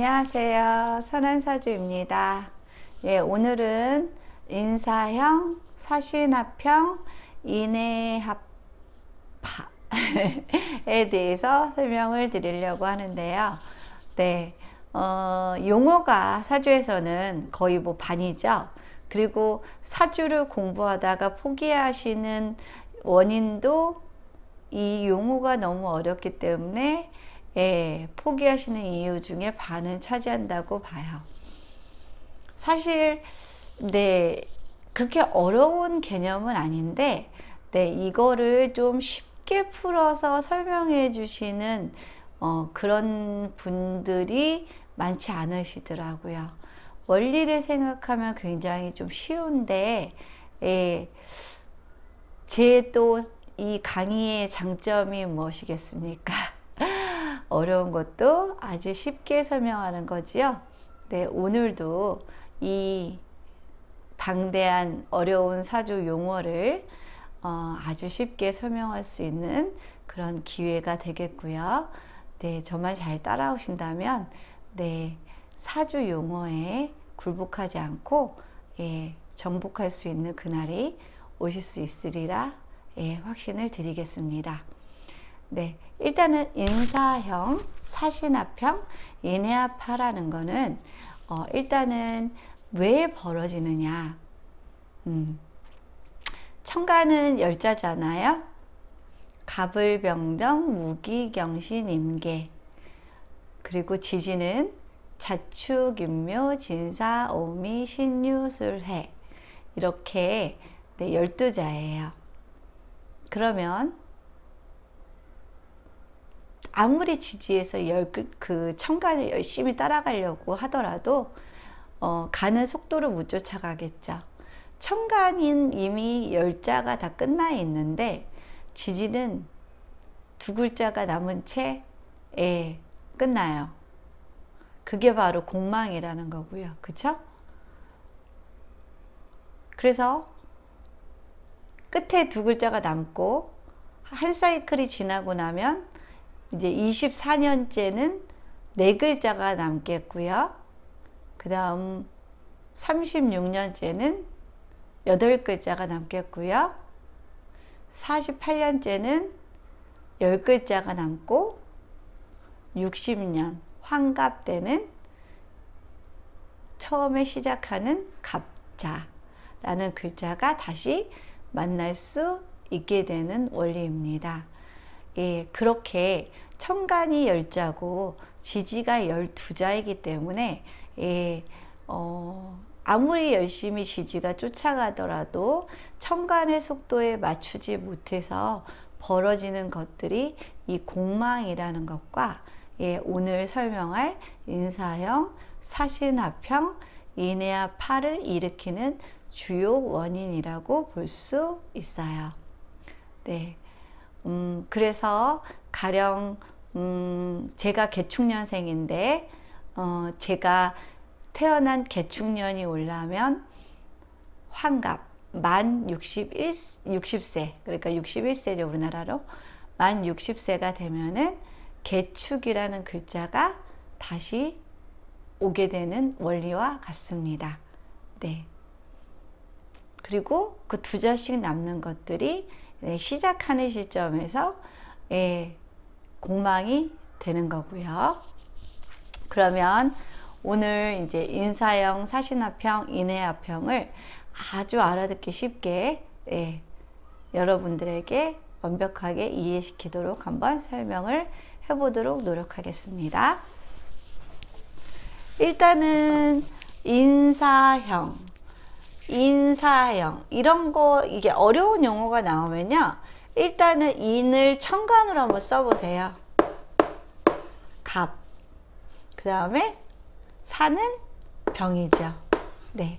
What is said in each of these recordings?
안녕하세요. 선한사주입니다. 예, 오늘은 인사형, 사신합형, 인해합파에 대해서 설명을 드리려고 하는데요. 네, 용어가 사주에서는 거의 뭐 반이죠. 그리고 사주를 공부하다가 포기하시는 원인도 이 용어가 너무 어렵기 때문에 포기하시는 이유 중에 반은 차지한다고 봐요. 사실 그렇게 어려운 개념은 아닌데 이거를 좀 쉽게 풀어서 설명해 주시는 그런 분들이 많지 않으시더라고요. 원리를 생각하면 굉장히 좀 쉬운데 제 또 이 강의의 장점이 무엇이겠습니까? 어려운 것도 아주 쉽게 설명하는 거지요. 네, 오늘도 이 방대한 어려운 사주 용어를 아주 쉽게 설명할 수 있는 그런 기회가 되겠고요. 네, 저만 잘 따라오신다면 사주 용어에 굴복하지 않고 정복할 수 있는 그날이 오실 수 있으리라 확신을 드리겠습니다. 네, 일단은 인사형, 사신합형, 인해합파라는 거는 일단은 왜 벌어지느냐. 천간은 열자잖아요. 갑을병정, 무기경신, 임계. 그리고 지지는 자축, 인묘, 진사, 오미, 신유, 술해. 이렇게 12자예요. 그러면 아무리 지지해서 그 천간을 열심히 따라가려고 하더라도 가는 속도를 못 쫓아가겠죠. 천간인 이미 10자가 다 끝나 있는데 지지는 2글자가 남은 채 끝나요. 그게 바로 공망이라는 거고요. 그쵸? 그래서 끝에 2글자가 남고 한 사이클이 지나고 나면 이제 24년째는 4글자가 남겠고요. 그 다음 36년째는 8글자가 남겠고요. 48년째는 10글자가 남고 60년 환갑 때는 처음에 시작하는 갑자라는 글자가 다시 만날 수 있게 되는 원리입니다. 그렇게 천간이 10자고 지지가 12자이기 때문에 아무리 열심히 지지가 쫓아가더라도 천간의 속도에 맞추지 못해서 벌어지는 것들이 이 공망이라는 것과 오늘 설명할 인사형, 사신합형, 인해합파를 일으키는 주요 원인이라고 볼 수 있어요. 네. 그래서 가령 제가 개축년생인데 제가 태어난 개축년이 올라면 환갑 만 60세 그러니까 61세죠 우리나라로. 만 60세가 되면은 개축이라는 글자가 다시 오게 되는 원리와 같습니다. 네. 그리고 그 2자씩 남는 것들이 시작하는 시점에서 공망이 되는 거고요. 그러면 오늘 이제 인사형, 사신합형, 인해합형을 아주 알아듣기 쉽게 여러분들에게 완벽하게 이해시키도록 한번 설명을 해보도록 노력하겠습니다. 일단은 인사형 이런 거 이게 어려운 용어가 나오면요 일단은 인을 천간으로 한번 써보세요. 갑, 그 다음에 사는 병이죠. 네,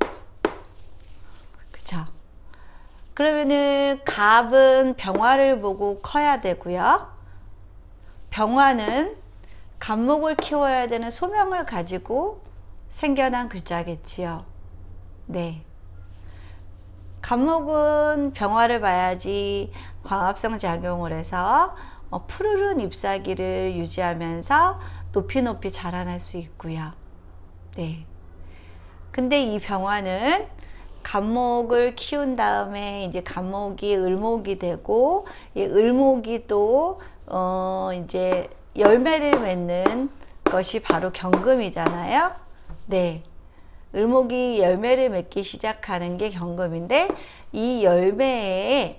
그쵸. 그러면은 갑은 병화를 보고 커야 되고요. 병화는 갑목을 키워야 되는 소명을 가지고 생겨난 글자겠지요. 네. 갑목은 병화를 봐야지 광합성 작용을 해서 푸르른 잎사귀를 유지하면서 높이 높이 자라날 수 있고요. 네. 근데 이 병화는 갑목을 키운 다음에 이제 갑목이 을목이 되고, 이 을목이 또 이제 열매를 맺는 것이 바로 경금이잖아요. 네. 을목이 열매를 맺기 시작하는 게 경금인데, 이 열매를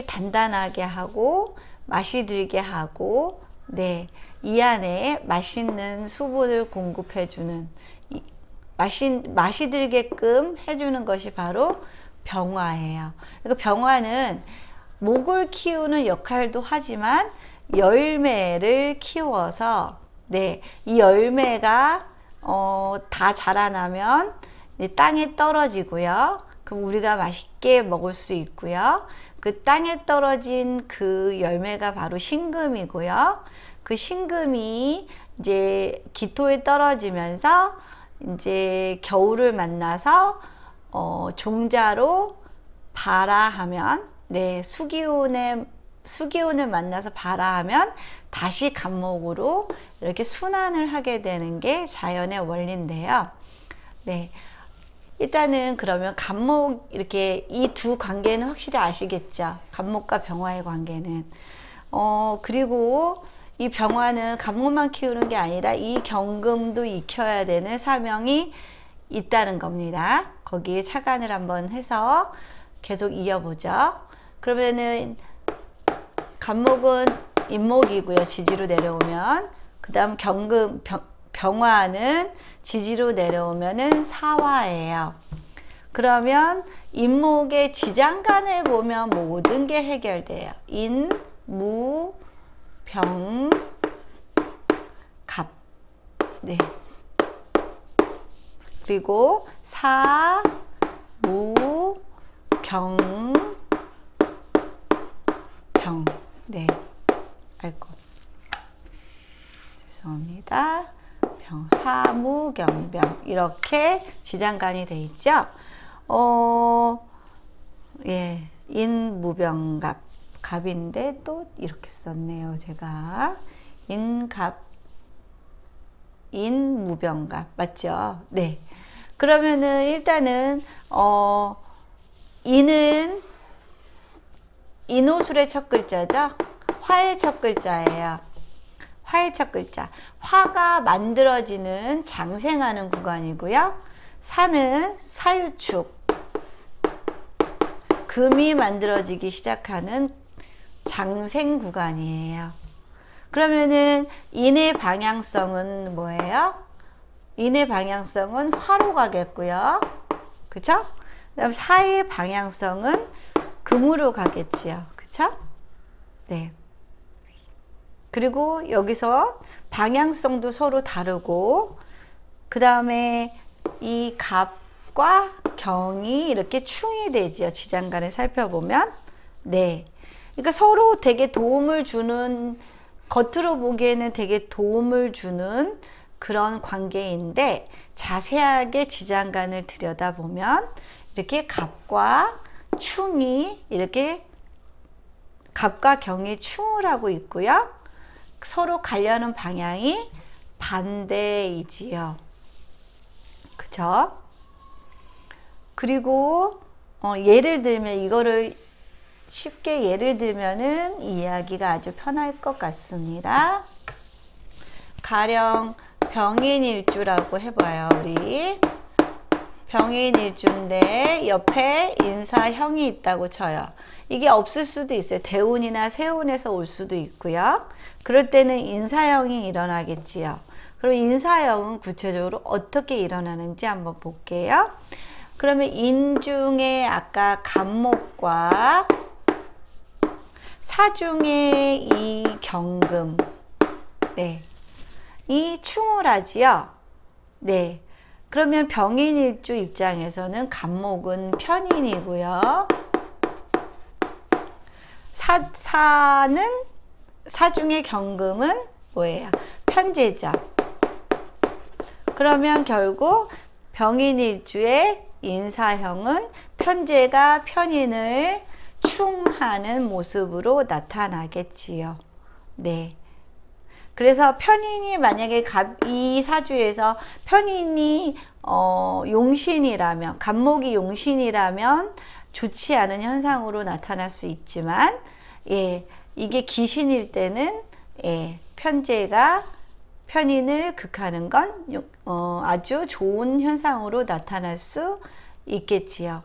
단단하게 하고 맛이 들게 하고, 네, 이 안에 맛있는 수분을 공급해주는, 맛이 들게끔 해주는 것이 바로 병화예요. 그러니까 병화는 목을 키우는 역할도 하지만 열매를 키워서, 네, 이 열매가 다 자라나면 땅에 떨어지고요. 그럼 우리가 맛있게 먹을 수 있고요. 그 땅에 떨어진 그 열매가 바로 신금이고요. 그 신금이 이제 기토에 떨어지면서 이제 겨울을 만나서 종자로 발화하면, 네, 수기운을 만나서 발화하면 다시 갑목으로 이렇게 순환을 하게 되는 게 자연의 원리인데요. 네. 일단은 그러면 갑목, 이렇게 이 두 관계는 확실히 아시겠죠? 갑목과 병화의 관계는. 그리고 이 병화는 갑목만 키우는 게 아니라 이 경금도 익혀야 되는 사명이 있다는 겁니다. 거기에 착안을 한번 해서 계속 이어보죠. 그러면은 갑목은 인목이고요. 지지로 내려오면. 그 다음 병화는 지지로 내려오면은 사화예요. 그러면 인목의 지장간을 보면 모든 게 해결돼요. 인, 무, 병, 갑. 네. 그리고 사, 무, 경, 병. 네. 아이고. 죄송합니다. 사무경병 이렇게 지장간이 돼 있죠. 예, 인무병갑, 갑인데 또 이렇게 썼네요. 제가 인갑, 인무병갑 맞죠? 네. 그러면은 일단은 인은 인호술의 첫 글자죠. 화의 첫 글자예요. 화의 첫 글자. 화가 만들어지는 장생하는 구간이고요. 사는 사유축. 금이 만들어지기 시작하는 장생 구간이에요. 그러면은 인의 방향성은 뭐예요? 인의 방향성은 화로 가겠고요. 그쵸? 그다음 사의 방향성은 금으로 가겠지요. 그쵸? 네. 그리고 여기서 방향성도 서로 다르고, 그 다음에 이 갑과 경이 이렇게 충이 되지요. 지장간을 살펴보면. 네. 그러니까 서로 되게 도움을 주는, 겉으로 보기에는 되게 도움을 주는 그런 관계인데, 자세하게 지장간을 들여다보면 이렇게 갑과 충이, 이렇게 갑과 경이 충을 하고 있고요. 서로 가려는 방향이 반대이지요. 그쵸? 그리고 예를 들면 이거를 쉽게 예를 들면은 이해하기가 아주 편할 것 같습니다. 가령 병인일주라고 해봐요. 우리 병인일주인데 옆에 인사형이 있다고 쳐요. 이게 없을 수도 있어요. 대운이나 세운에서 올 수도 있고요. 그럴 때는 인사형이 일어나겠지요. 그럼 인사형은 구체적으로 어떻게 일어나는지 한번 볼게요. 그러면 인 중에 아까 갑목과 사 중에 이 경금, 네, 이 충을 하지요. 네. 그러면 병인일주 입장에서는 갑목은 편인이고요. 사 중에 경금은 뭐예요? 편재죠. 그러면 결국 병인일주의 인사형은 편재가 편인을 충하는 모습으로 나타나겠지요. 네. 그래서 편인이 만약에 이 사주에서 편인이 용신이라면, 갑목이 용신이라면 좋지 않은 현상으로 나타날 수 있지만, 예, 이게 기신일 때는 예, 편재가 편인을 극하는 건 아주 좋은 현상으로 나타날 수 있겠지요.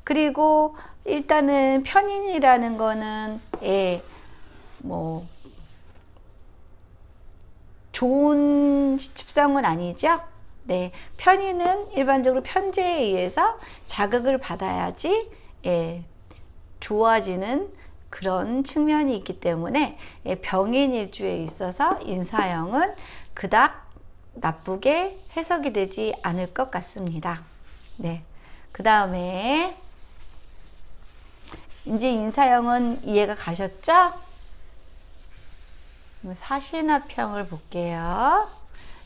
그리고 일단은 편인이라는 거는 예, 뭐 좋은 습성은 아니죠. 네, 편인은 일반적으로 편재에 의해서 자극을 받아야지 예, 좋아지는 그런 측면이 있기 때문에 예, 병인일주에 있어서 인사형은 그닥 나쁘게 해석이 되지 않을 것 같습니다. 네, 그 다음에 이제 인사형은 이해가 가셨죠? 사신합형을 볼게요.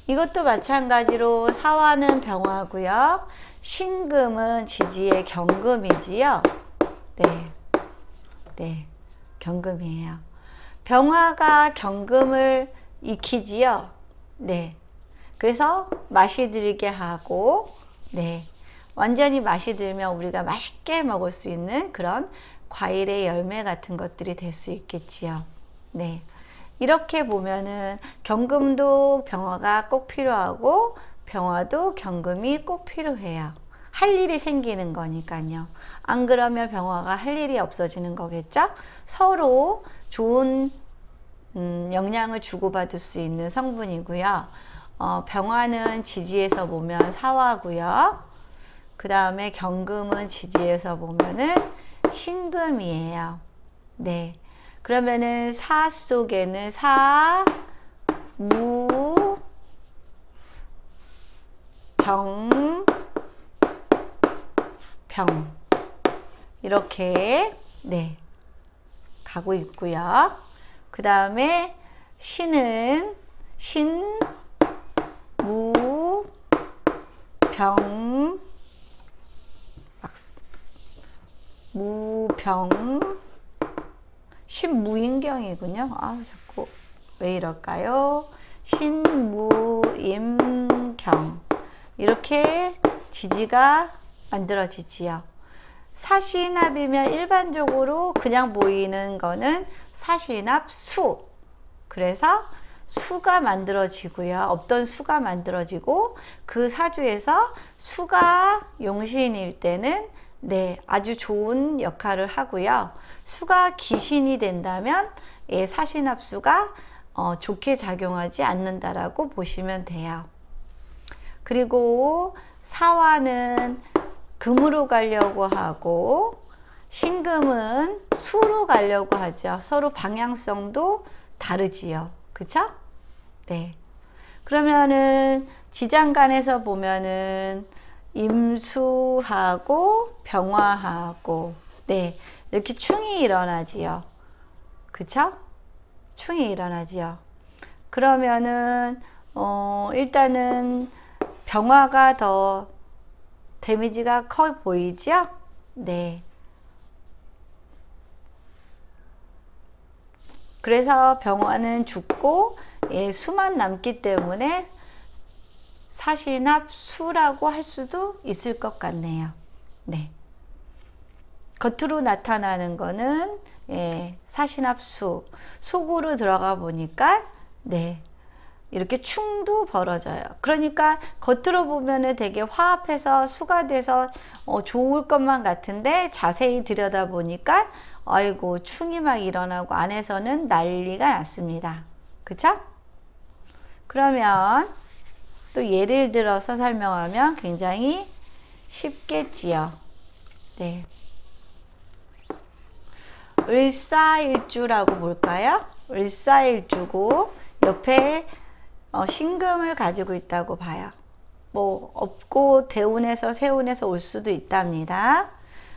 이것도 마찬가지로 사화는 병화고요. 신금은 지지의 경금이지요. 네, 네, 경금이에요. 병화가 경금을 익히지요. 네, 그래서 맛이 들게 하고, 네, 완전히 맛이 들면 우리가 맛있게 먹을 수 있는 그런 과일의 열매 같은 것들이 될 수 있겠지요. 네, 이렇게 보면은 경금도 병화가 꼭 필요하고 병화도 경금이 꼭 필요해요. 할 일이 생기는 거니까요. 안 그러면 병화가 할 일이 없어지는 거겠죠? 서로 좋은 영향을 주고받을 수 있는 성분이고요. 병화는 지지에서 보면 사화고요. 그 다음에 경금은 지지에서 보면은 신금이에요. 네. 그러면은 사 속에는 사, 무, 병, 병 이렇게 네 가고 있고요. 그 다음에 신은 신, 무, 병, 무병, 신무인경이군요. 아, 자꾸 왜 이럴까요? 신무임경 이렇게 지지가 만들어지지요. 사시납이면 일반적으로 그냥 보이는 거는 사시납 수. 그래서 수가 만들어지고요. 없던 수가 만들어지고 그 사주에서 수가 용신일 때는 네, 아주 좋은 역할을 하고요. 수가 기신이 된다면 예, 사신합수가 좋게 작용하지 않는다라고 보시면 돼요. 그리고 사화는 금으로 가려고 하고 신금은 수로 가려고 하죠. 서로 방향성도 다르지요. 그쵸? 네. 그러면은 지장간에서 보면은 임수하고 병화하고 네, 이렇게 충이 일어나지요. 그쵸? 충이 일어나지요. 그러면은 일단은 병화가 더 데미지가 커 보이죠? 네. 그래서 병화는 죽고 예, 수만 남기 때문에 사신합수라고 할 수도 있을 것 같네요. 네. 겉으로 나타나는 거는 예, 사신합수. 속으로 들어가 보니까 네, 이렇게 충도 벌어져요. 그러니까 겉으로 보면은 되게 화합해서 수가 돼서 좋을 것만 같은데 자세히 들여다 보니까 아이고 충이 막 일어나고 안에서는 난리가 났습니다. 그쵸? 그러면 또 예를 들어서 설명하면 굉장히 쉽겠지요. 네. 을사일주라고 볼까요? 을사일주고 옆에 신금을 가지고 있다고 봐요. 뭐 없고 대운에서 세운에서 올 수도 있답니다.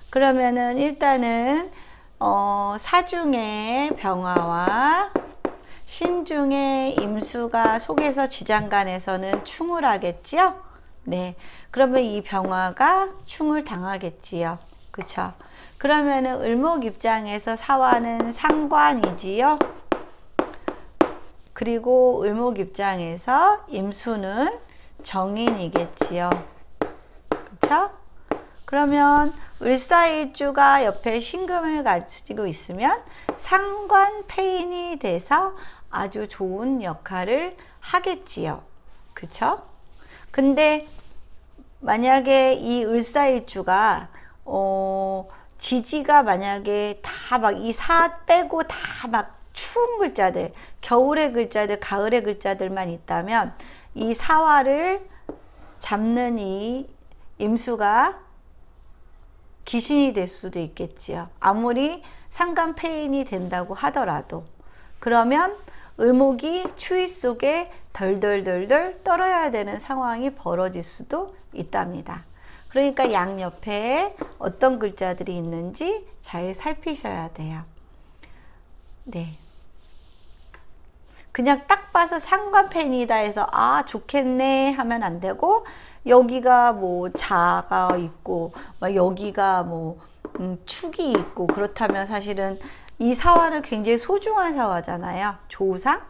그러면은 일단은 사중에 병화와 신중에 임수가 속에서 지장간에서는 충을 하겠지요. 네, 그러면 이 병화가 충을 당하겠지요. 그쵸? 그러면은 을목 입장에서 사화는 상관이지요. 그리고 을목 입장에서 임수는 정인이겠지요. 그쵸? 그러면 을사일주가 옆에 신금을 가지고 있으면 상관패인이 돼서 아주 좋은 역할을 하겠지요. 그쵸? 근데 만약에 이 을사일주가 지지가 만약에 다 막 이 사 빼고 다 막 추운 글자들, 겨울의 글자들, 가을의 글자들만 있다면 이 사화를 잡는 이 임수가 귀신이 될 수도 있겠지요. 아무리 상관패인이 된다고 하더라도. 그러면 을목이 추위 속에 덜덜덜덜 떨어야 되는 상황이 벌어질 수도 있답니다. 그러니까 양옆에 어떤 글자들이 있는지 잘 살피셔야 돼요. 네. 그냥 딱 봐서 상관펜이다 해서 아 좋겠네 하면 안 되고, 여기가 뭐 자가 있고 막 여기가 뭐 축이 있고 그렇다면 사실은 이 사화는 굉장히 소중한 사화잖아요. 조상.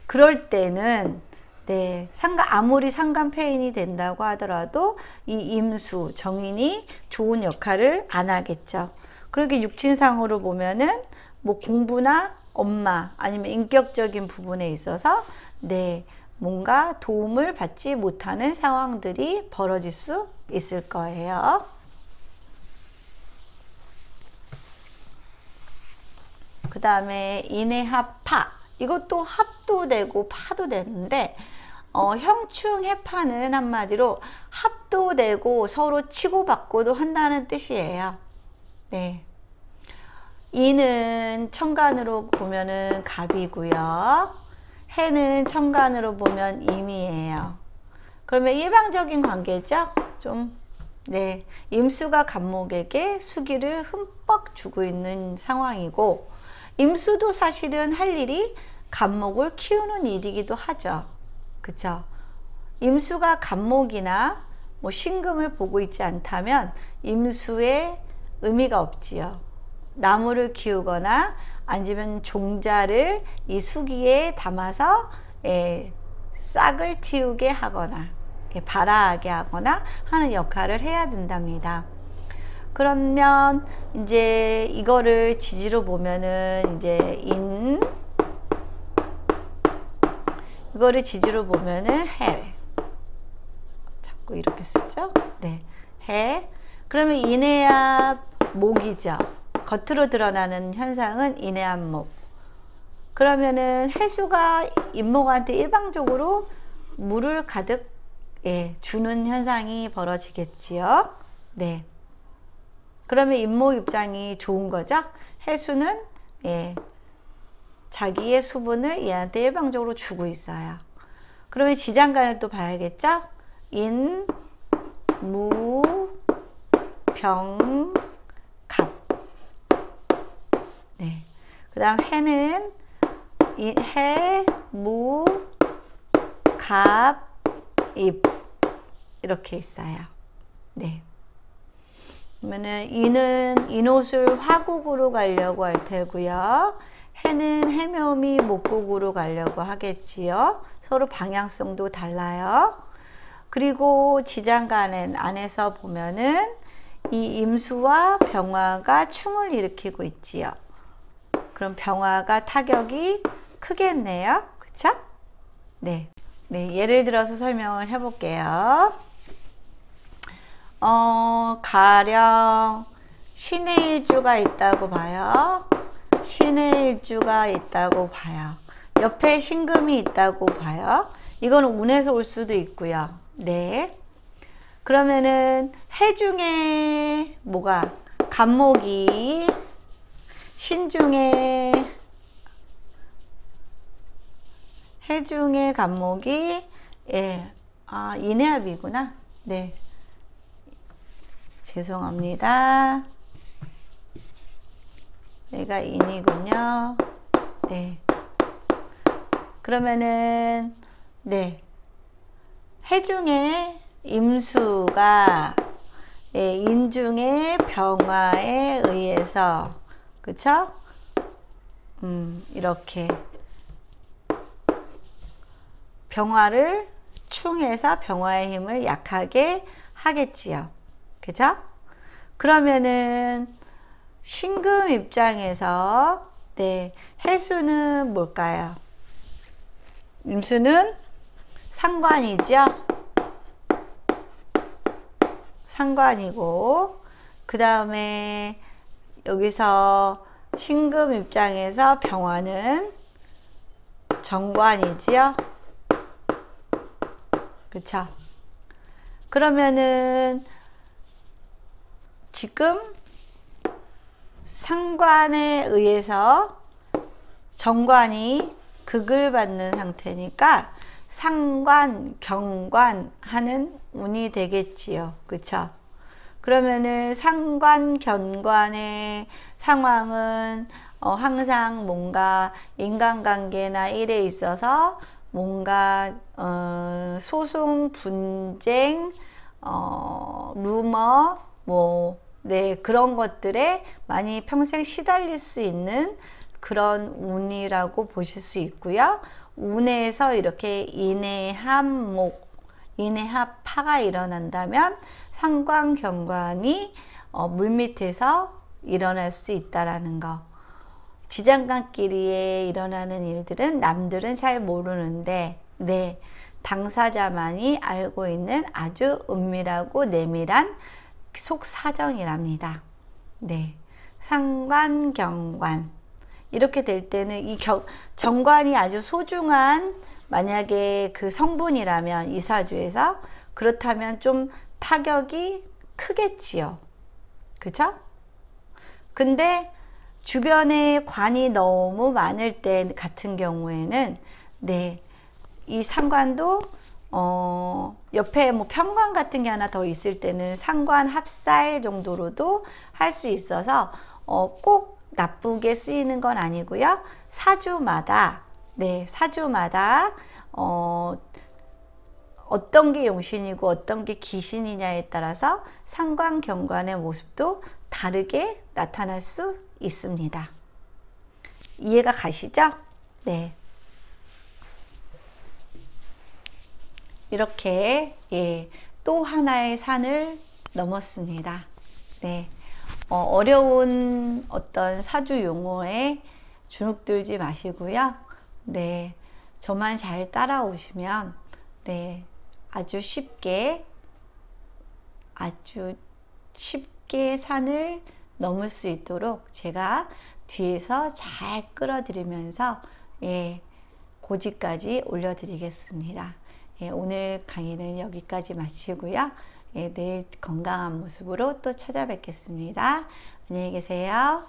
그럴 때는 네, 아무리 상관패인이 된다고 하더라도 이 임수, 정인이 좋은 역할을 안 하겠죠. 그렇게 육친상으로 보면은 뭐 공부나 엄마 아니면 인격적인 부분에 있어서 네, 뭔가 도움을 받지 못하는 상황들이 벌어질 수 있을 거예요. 그 다음에 인해합파. 이것도 합도 되고 파도 되는데 형충해파는 한마디로 합도 되고 서로 치고받고도 한다는 뜻이에요. 네. 이는 천간으로 보면은 갑이고요. 해는 천간으로 보면 임이에요. 그러면 일방적인 관계죠? 좀, 네. 임수가 갑목에게 수기를 흠뻑 주고 있는 상황이고, 임수도 사실은 할 일이 갑목을 키우는 일이기도 하죠. 그쵸? 임수가 갑목이나 뭐 신금을 보고 있지 않다면 임수의 의미가 없지요. 나무를 키우거나 아니면 종자를 이 수기에 담아서 싹을 틔우게 하거나 발아하게 하거나 하는 역할을 해야 된답니다. 그러면 이제 이거를 지지로 보면은 이제 이거를 지지로 보면은 해. 자꾸 이렇게 쓰죠? 네. 해. 그러면 인해합 목이죠. 겉으로 드러나는 현상은 인해합목. 그러면은 해수가 임목한테 일방적으로 물을 가득 주는 현상이 벌어지겠지요. 네. 그러면 임목 입장이 좋은 거죠. 해수는 자기의 수분을 얘한테 일방적으로 주고 있어요. 그러면 지장간을 또 봐야겠죠. 인, 무, 병, 갑. 네. 그 다음 해는 해, 무, 갑, 입 이렇게 있어요. 네. 그러면은 이는 인옷을 화국으로 가려고 할 테고요. 해는 해묘미 목국으로 가려고 하겠지요. 서로 방향성도 달라요. 그리고 지장간 안에서 보면은 이 임수와 병화가 충을 일으키고 있지요. 그럼 병화가 타격이 크겠네요. 그쵸? 네. 네, 예를 들어서 설명을 해볼게요. 가령 신의 일주가 있다고 봐요. 신의 일주가 있다고 봐요. 옆에 신금이 있다고 봐요. 이건 운에서 올 수도 있고요. 네. 그러면은 해 중에 뭐가 갑목이 신 중에 해 중에 갑목이 인해합이구나. 네. 죄송합니다. 얘가 인이군요. 네. 그러면은 네. 해 중에 임수가 인 중에 병화에 의해서 그쵸? 이렇게 병화를 충해서 병화의 힘을 약하게 하겠지요. 그죠? 그러면은 신금 입장에서 네, 해수는 뭘까요? 임수는 상관이죠. 상관이고, 그 다음에 여기서 신금 입장에서 병화는 정관이지요. 그쵸? 그러면은 지금 상관에 의해서 정관이 극을 받는 상태니까 상관, 경관 하는 운이 되겠지요. 그쵸? 그러면은 상관, 견관의 상황은 항상 뭔가 인간관계나 일에 있어서 뭔가 소송, 분쟁, 루머, 네, 그런 것들에 많이 평생 시달릴 수 있는 그런 운이라고 보실 수 있고요. 운에서 이렇게 인해합목, 인해합파가 일어난다면 상관, 경관이 물밑에서 일어날 수 있다라는 거. 지장간끼리에 일어나는 일들은 남들은 잘 모르는데, 네, 당사자만이 알고 있는 아주 은밀하고 내밀한 속사정이랍니다. 네, 상관, 경관. 이렇게 될 때는 이 정관이 아주 소중한 만약에 그 성분이라면 이 사주에서 그렇다면 좀 타격이 크겠지요. 그죠? 근데 주변에 관이 너무 많을 때 같은 경우에는 네, 이 상관도 옆에 뭐 편관 같은 게 하나 더 있을 때는 상관 합살 정도로도 할 수 있어서 꼭 나쁘게 쓰이는 건 아니고요. 사주마다 네, 사주마다 어떤 게 용신이고 어떤 게 기신이냐에 따라서 상관, 경관의 모습도 다르게 나타날 수 있습니다. 이해가 가시죠? 네. 이렇게 예, 또 하나의 산을 넘었습니다. 네. 어려운 어떤 사주 용어에 주눅들지 마시고요. 네. 저만 잘 따라오시면 네. 아주 쉽게 산을 넘을 수 있도록 제가 뒤에서 잘 끌어드리면서 예, 고지까지 올려드리겠습니다. 예, 오늘 강의는 여기까지 마치고요. 예, 내일 건강한 모습으로 또 찾아뵙겠습니다. 안녕히 계세요.